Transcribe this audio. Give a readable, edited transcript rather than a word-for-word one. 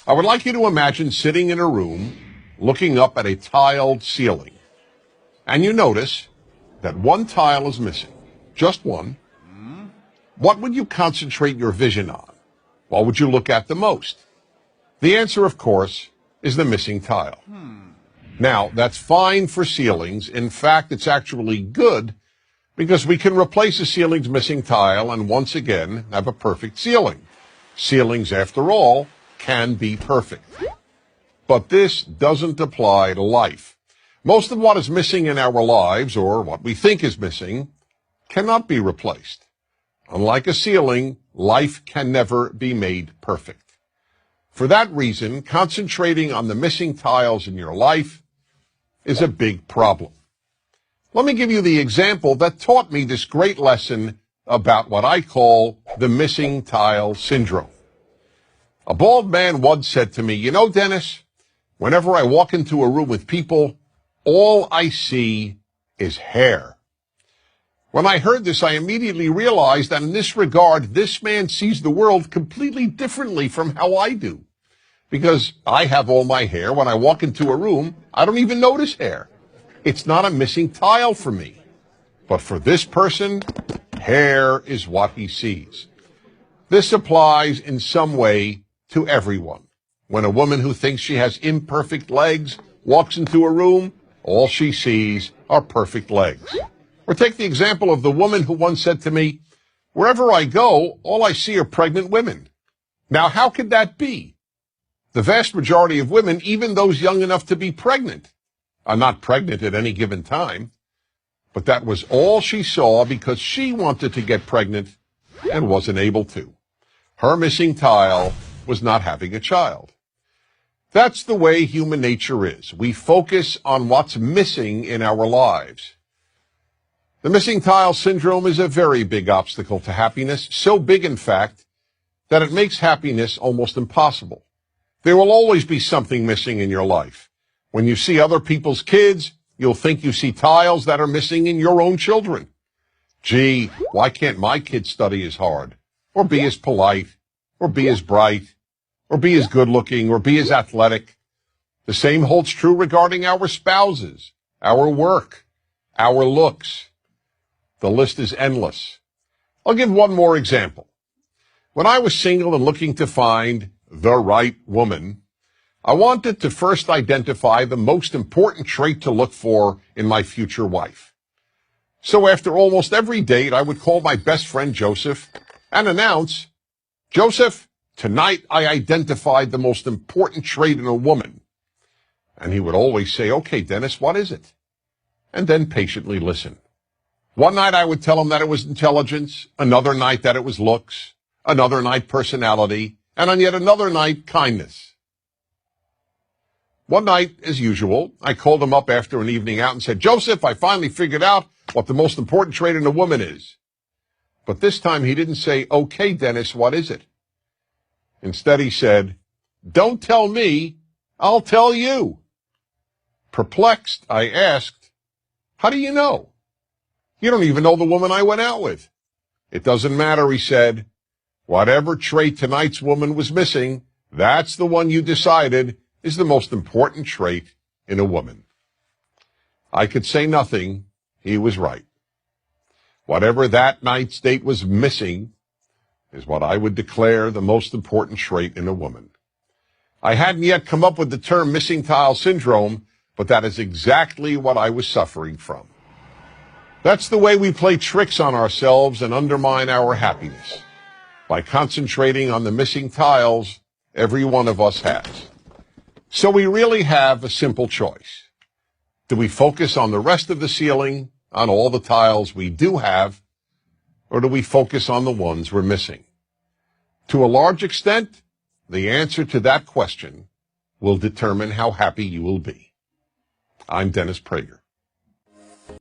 I would like you to imagine sitting in a room looking up at a tiled ceiling, and you notice that one tile is missing, just one. What would you concentrate your vision on? What would you look at the most? The answer, of course, is the missing tile. Now, that's fine for ceilings. In fact, it's actually good because we can replace a ceiling's missing tile and once again have a perfect ceiling. Ceilings, after all, can be perfect. But this doesn't apply to life. Most of what is missing in our lives, or what we think is missing, cannot be replaced. Unlike a ceiling, life can never be made perfect. For that reason, concentrating on the missing tiles in your life is a big problem. Let me give you the example that taught me this great lesson about what I call the missing tile syndrome. A bald man once said to me, "You know, Dennis, whenever I walk into a room with people, all I see is hair." When I heard this, I immediately realized that in this regard, this man sees the world completely differently from how I do. Because I have all my hair. When I walk into a room, I don't even notice hair. It's not a missing tile for me. But for this person, hair is what he sees. This applies in some way to everyone. When a woman who thinks she has imperfect legs walks into a room, all she sees are perfect legs. Or take the example of the woman who once said to me, "Wherever I go, all I see are pregnant women." Now, how could that be? The vast majority of women, even those young enough to be pregnant, are not pregnant at any given time. But that was all she saw because she wanted to get pregnant and wasn't able to. Her missing tile was not having a child. That's the way human nature is. We focus on what's missing in our lives. The missing tile syndrome is a very big obstacle to happiness, so big, in fact, that it makes happiness almost impossible. There will always be something missing in your life. When you see other people's kids, you'll think you see tiles that are missing in your own children. Gee, why can't my kid study as hard, or be as polite, or be as bright, or be as good-looking, or be as athletic? The same holds true regarding our spouses, our work, our looks. The list is endless. I'll give one more example. When I was single and looking to find the right woman, I wanted to first identify the most important trait to look for in my future wife. So after almost every date, I would call my best friend Joseph and announce, "Joseph, tonight I identified the most important trait in a woman." And he would always say, "Okay, Dennis, what is it?" And then patiently listen. One night I would tell him that it was intelligence, another night that it was looks, another night personality, and on yet another night kindness. One night, as usual, I called him up after an evening out and said, "Joseph, I finally figured out what the most important trait in a woman is." But this time he didn't say, "Okay, Dennis, what is it?" Instead he said, "Don't tell me, I'll tell you." Perplexed, I asked, "How do you know? You don't even know the woman I went out with." "It doesn't matter," he said. "Whatever trait tonight's woman was missing, that's the one you decided is the most important trait in a woman." I could say nothing. He was right. Whatever that night's date was missing is what I would declare the most important trait in a woman. I hadn't yet come up with the term missing tile syndrome, but that is exactly what I was suffering from. That's the way we play tricks on ourselves and undermine our happiness, by concentrating on the missing tiles every one of us has. So we really have a simple choice. Do we focus on the rest of the ceiling, on all the tiles we do have, or do we focus on the ones we're missing? To a large extent, the answer to that question will determine how happy you will be. I'm Dennis Prager.